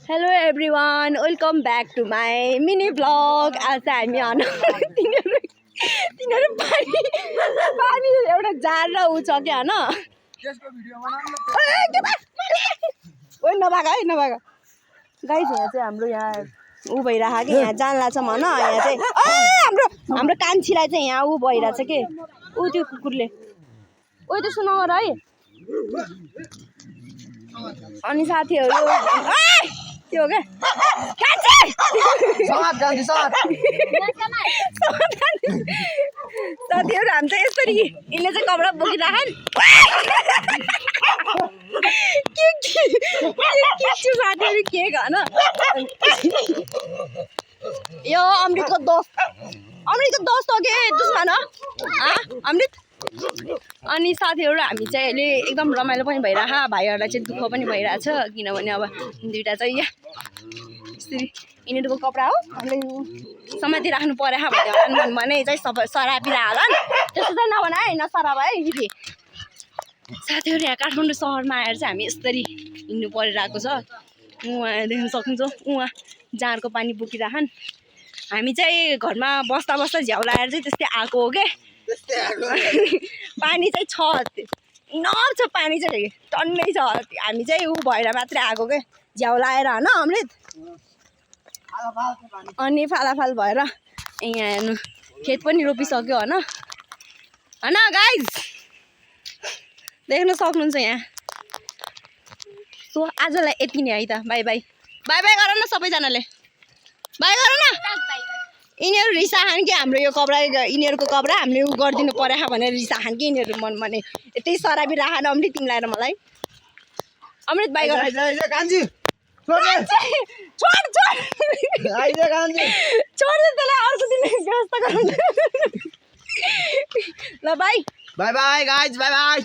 Hello everyone, welcome back to my mini vlog. आज हामी तिनीहरु पानी एउटा जार र उ छ के हैन त्यसको भिडियो बनाउनु ओइ नभाग गाइस यहाँ चाहिँ हाम्रो यहाँ उ भइराछ के यहाँ जान लाग्छ मन यहाँ चाहिँ हाम्रो कान्छीलाई चाहिँ यहाँ उ भइराछ के उ त्यो कुकुरले ओइ त्यो सुनाउ र है अनि साथीहरु के हो के कान्छी समात गान्धी समात साथीहरु हामी चाहिँ यसरी इले चाहिँ कपडा बोकिराखन के साथीहरु के गर्न यो अमृतको दोस्त हो के दुश्मन हो अमृत अनि साथीहरु हामी चाहिँ अहिले एकदम रमाइलो पनि भइराछ भाइहरुलाई चाहिँ दुःख पनि भइराछ किनभने अब दुईटा चाहिँ यसरी यिनीहरुको कपडा हो हामीले समाति राख्नु पर्यो भने चाहिँ सबै सरापिरा होला नि त्यस्तो चाहिँ नभन है नसराब है दिदी साथीहरु यहाँ काठमाडौँ सहरमा आएर चाहिँ हामी यसरी हिँड्नु परिरहेको छ उहाँ देख्न सक्नुहुन्छ उहाँ जाँडको पानी बोकिराखन हामी चाहिँ घरमा बस्दा बस्दा झ्याउ लाएर चाहिँ त्यस्तै आएको हो के पानी चाहिँ छ इनफ छ पानी चाहिँ टन्नै छ हामी चाहिँ उ भएर मात्रै आएको के झ्याउ लाएर हैन अमृत अनि फालाफाल भएर यहाँ हेर्नु खेत पनि रोपिसक्यो हैन गाइज देख्न सक्नुहुन्छ यहाँ सो आजलाई यति नै है त बाई बाई गर न सबैजनाले बाई गर न यिनीहरु रिसा खान कि हाम्रो यो कपडा यिनीहरुको कपडा हामीले उ गर्दिनु पर्यो भनेर रिसा खान कि यिनीहरु मन भने यतै सराबी राखन अमृत तिमीलाई र मलाई अमृत बाई गर कान्छी छोड आइज कान्छी छोड त्यसलाई अर्को दिन व्यवस्था गर्नु ल बाई बाई गाइज बाई